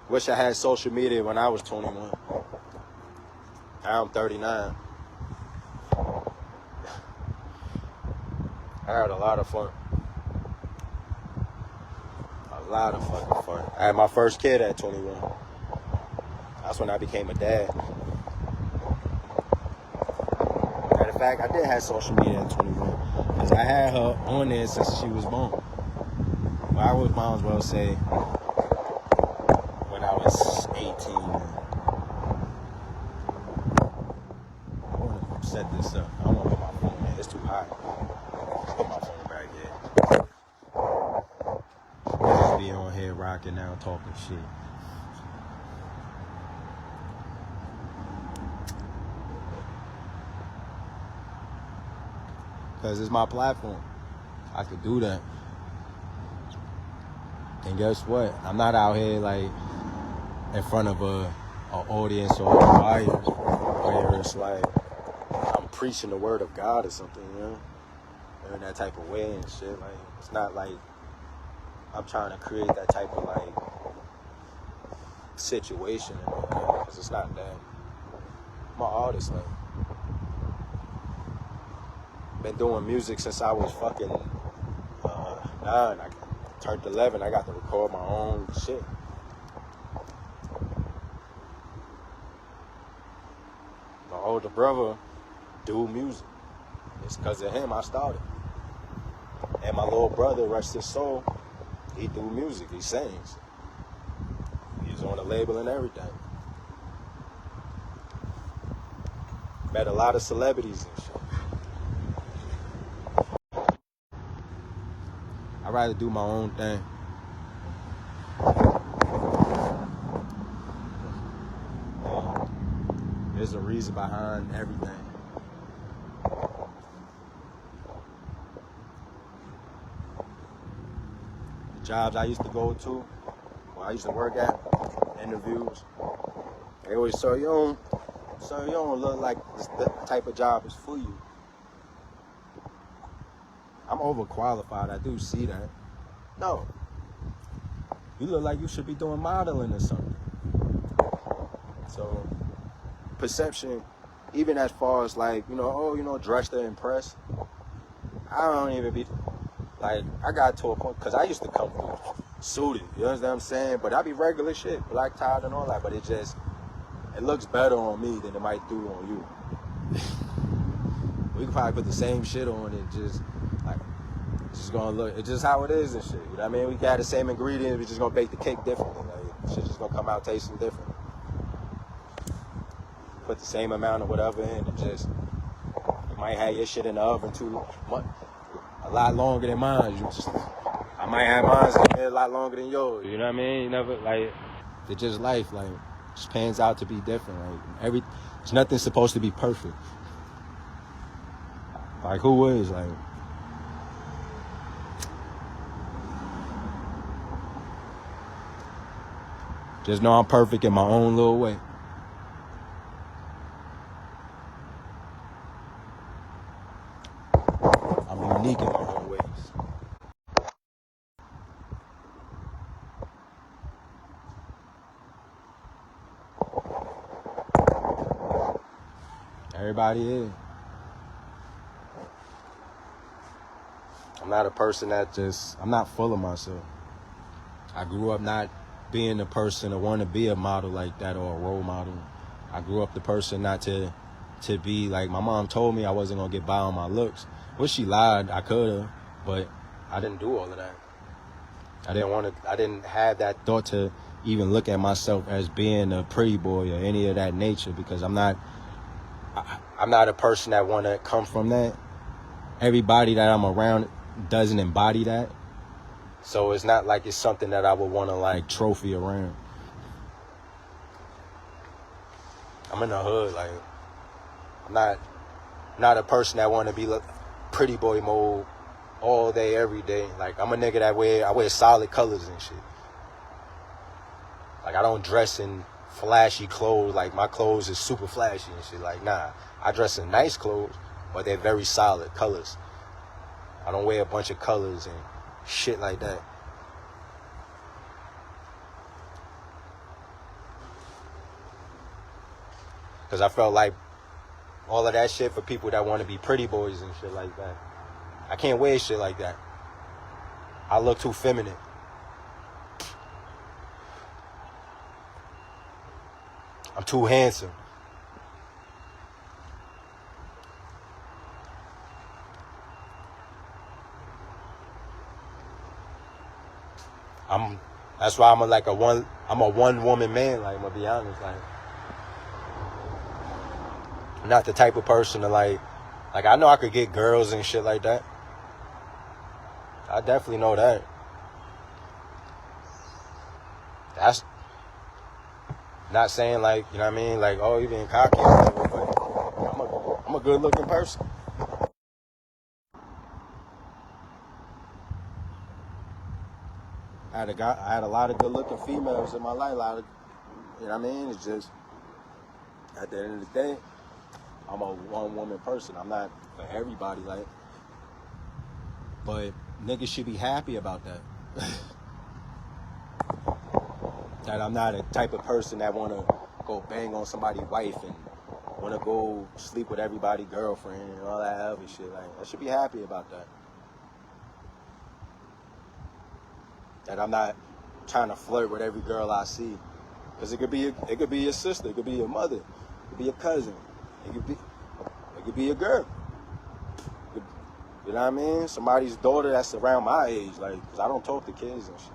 Wish I had social media when I was 21. Now I'm 39. I had a lot of fun. A lot of fucking fun. I had my first kid at 21. That's when I became a dad. Matter of fact, I did have social media at 21. Because I had her on there since she was born. Well, I would might as well say when I was 18. I want to set this up. I don't want to put my phone in. It's too hot. Let's put my phone back here. Just be on here rocking out, talking shit. Because it's my platform. I could do that. And guess what? I'm not out here like in front of an audience or a choir where it's like I'm preaching the word of God or something, you know? In that type of way and shit. Like, it's not like I'm trying to create that type of like situation, because it's not that. I'm an artist, like. Been doing music since I was fucking 9. I turned 11. I got to record my own shit. My older brother do music. It's because of him I started. And my little brother, rest his soul, he do music. He sings. He's on a label and everything. Met a lot of celebrities and shit. I'd rather do my own thing. There's a reason behind everything. The jobs I used to go to, when I used to work at, interviews, they always say, you don't look like the type of job is for you. I'm overqualified, I do see that. No. You look like you should be doing modeling or something. So, perception, even as far as like, dress to impress, I don't even be, like, I got to a point, because I used to come through suited, you understand what I'm saying? But I be regular shit, black tie and all that, but it looks better on me than it might do on you. We could probably put the same shit on it, it's just gonna look, it's just how it is and shit, you know what I mean? We got the same ingredients, we just gonna bake the cake differently, like, shit just gonna come out tasting different. Put the same amount of whatever in, you might have your shit in the oven a lot longer than mine. I might have mine in there a lot longer than yours. You know what I mean? You never, like, it's just life. Like, just pans out to be different. Like, there's nothing supposed to be perfect. Like, who is? Like, just know I'm perfect in my own little way. I'm unique in my own ways. Everybody is. I'm not a person I'm not full of myself. I grew up not being the person to want to be a model like that or a role model. I grew up the person not to be like, my mom told me I wasn't going to get by on my looks. Well, she lied, I could have, but I didn't do all of that. I didn't have that thought to even look at myself as being a pretty boy or any of that nature, because I'm not a person that want to come from that. Everybody that I'm around doesn't embody that. So it's not like it's something that I would want to like trophy around. I'm in the hood, like, I'm not a person that want to be pretty boy mode all day, every day. Like, I'm a nigga that I wear solid colors and shit. Like, I don't dress in flashy clothes. Like, my clothes is super flashy and shit. Like, nah, I dress in nice clothes, but they're very solid colors. I don't wear a bunch of colors and shit like that. Because I felt like all of that shit for people that want to be pretty boys and shit like that. I can't wear shit like that. I look too feminine. I'm too handsome. That's why I'm a one woman man, like, I'm gonna be honest, like, I'm not the type of person to like I know I could get girls and shit like that. I definitely know that. That's not saying like, you know what I mean, like, oh, you being cocky or whatever, but I'm a good looking person. I had a lot of good looking females in my life, you know what I mean? It's just, at the end of the day, I'm a one woman person. I'm not for everybody, like, but niggas should be happy about that. That I'm not a type of person that want to go bang on somebody's wife and want to go sleep with everybody's girlfriend and all that other shit. Like, I should be happy about that. That I'm not trying to flirt with every girl I see, because it could be your sister, it could be your mother, it could be your cousin, it could be a girl. You know what I mean? Somebody's daughter that's around my age, like, because I don't talk to kids and shit.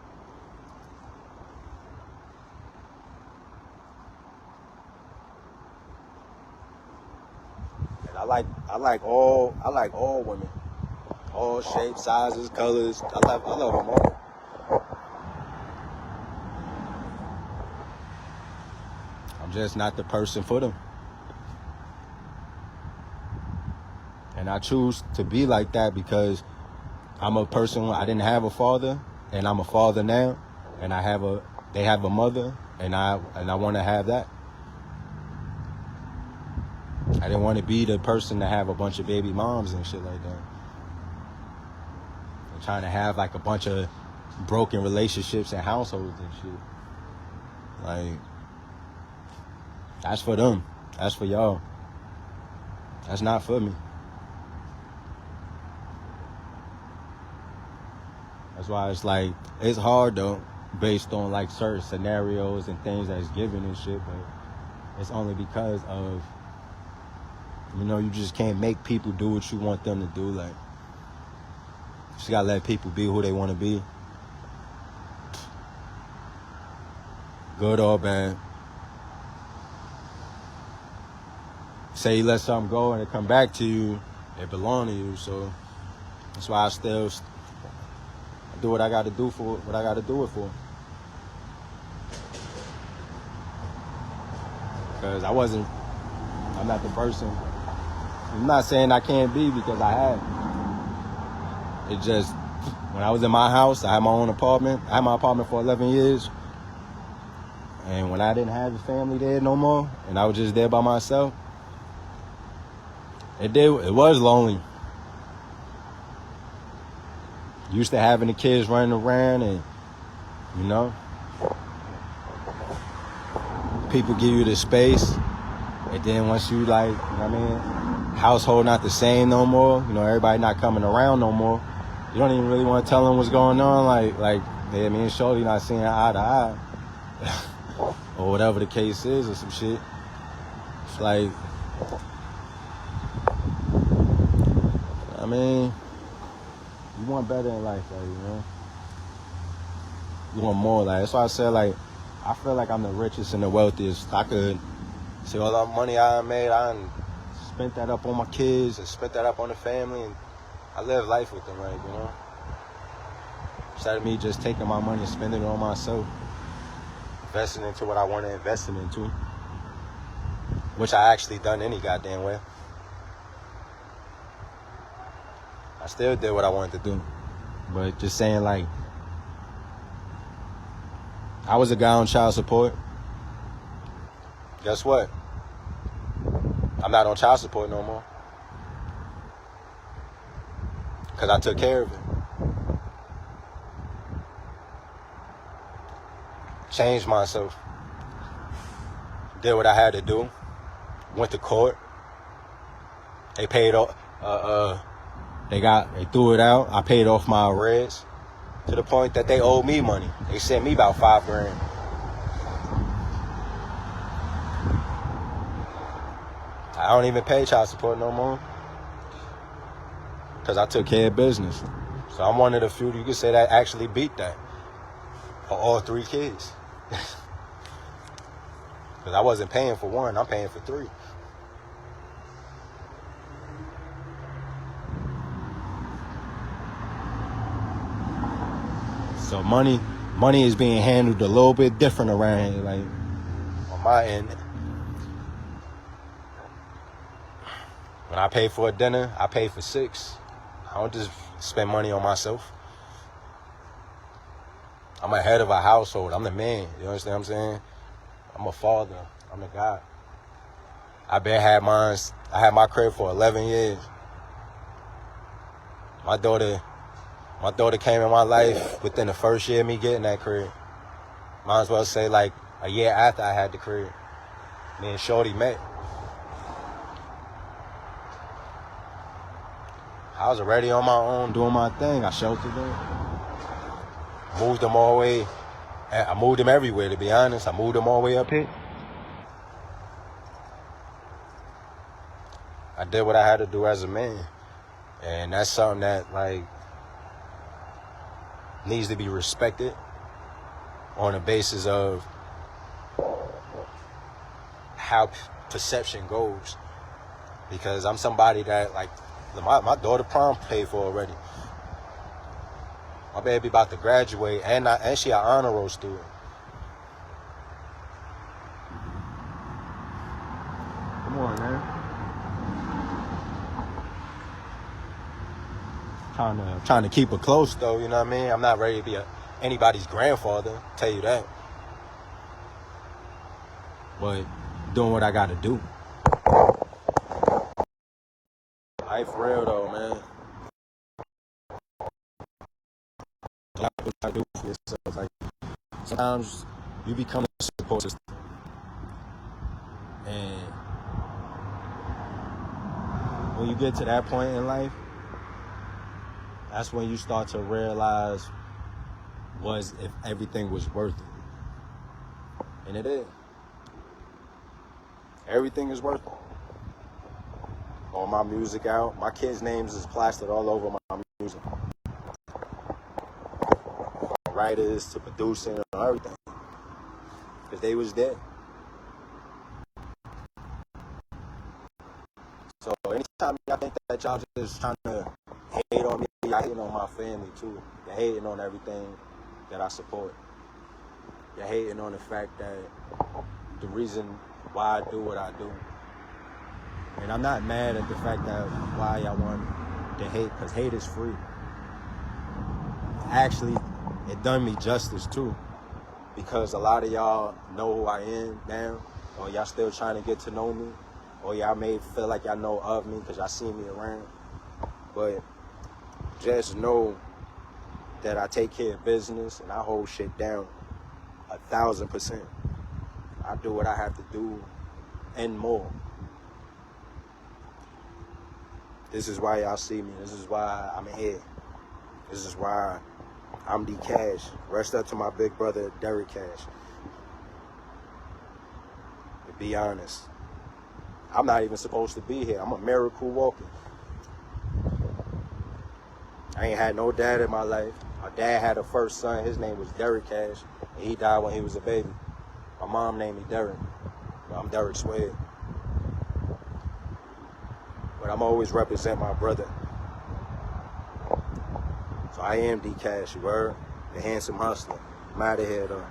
And I like all women, all shapes, sizes, colors. I love them all. I'm just not the person for them. And I choose to be like that because I'm a person, I didn't have a father, and I'm a father now, and I have a they have a mother, and I want to have that. I didn't want to be the person to have a bunch of baby moms and shit like that. I'm trying to have like a bunch of broken relationships and households and shit. Like, that's for them. That's for y'all. That's not for me. That's why it's like, it's hard though, based on like certain scenarios and things that's given and shit, but it's only because of, you know, you just can't make people do what you want them to do. Like, you just gotta let people be who they want to be. Good or bad. Say you let something go and it come back to you, it belong to you. So that's why I still do what I got to do for what I got to do it for. Because I'm not the person. I'm not saying I can't be, because I have. It just, when I was in my house, I had my own apartment. I had my apartment for 11 years. And when I didn't have a family there no more, and I was just there by myself, it was lonely. Used to having the kids running around, and, you know, people give you the space, and then once you, like, you know what I mean, household not the same no more, you know, everybody not coming around no more, you don't even really want to tell them what's going on, like yeah, me and Shorty not seeing eye to eye, or whatever the case is, or some shit. It's like, I mean, you want better in life, like, you know, you want more. Like, that's why I said, like, I feel like I'm the richest and the wealthiest. I could see all that money I made, I spent that up on my kids and spent that up on the family, and I live life with them, right, you know? Instead of me just taking my money and spending it on myself, investing into what I want to invest it into, which I actually done any goddamn way. I still did what I wanted to do, but just saying, like, I was a guy on child support. Guess what? I'm not on child support no more, because I took care of it. Changed myself. Did what I had to do. Went to court. They paid off. They threw it out. I paid off my arrears to the point that they owed me money. They sent me about $5,000. I don't even pay child support no more, because I took care of business. So I'm one of the few, you could say, that actually beat that for all 3 kids. Because I wasn't paying for 1, I'm paying for 3. So money is being handled a little bit different around here, like, on my end. When I pay for a dinner, I pay for 6. I don't just spend money on myself. I'm a head of a household. I'm the man. You understand what I'm saying? I'm a father. I'm the guy. I had my crib for 11 years. My daughter came in my life within the first year of me getting that crib. Might as well say, like, a year after I had the crib. Me and Shorty met. I was already on my own, doing my thing. I sheltered them. Moved them all the way. I moved them everywhere, to be honest. I moved them all the way up here. I did what I had to do as a man. And that's something that, like, needs to be respected on the basis of how perception goes. Because I'm somebody that, like, my daughter prom paid for already. My baby about to graduate, and she an honor roll student. Come on, man. Trying to keep her close, though, you know what I mean? I'm not ready to be anybody's grandfather, tell you that. but doing what I gotta do. Life real though, man. That's what I do for yourself. Like sometimes you become a support system, and when you get to that point in life, that's when you start to realize if everything was worth it, and it is. Everything is worth it. All my music out. My kids' names is plastered all over my music. From writers to producing and everything. Because they was there. So anytime y'all think that y'all just trying to hate on me, y'all hating on my family too. You're hating on everything that I support. You're hating on the fact that the reason why I do what I do. And I'm not mad at the fact that why y'all want to hate, because hate is free. Actually, it done me justice too, because a lot of y'all know who I am now, or y'all still trying to get to know me, or y'all may feel like y'all know of me because y'all see me around. But just know that I take care of business and I hold shit down 1,000%. I do what I have to do and more. This is why y'all see me. This is why I'm here. This is why I'm D Cash. Rest up to my big brother, Derek Cash. To be honest, I'm not even supposed to be here. I'm a miracle walking. I ain't had no dad in my life. My dad had a first son. His name was Derek Cash. And he died when he was a baby. My mom named me Derek. I'm Derek Swade. But I'm always represent my brother. So I am D Cash, you heard? The handsome hustler. I'm out of here though.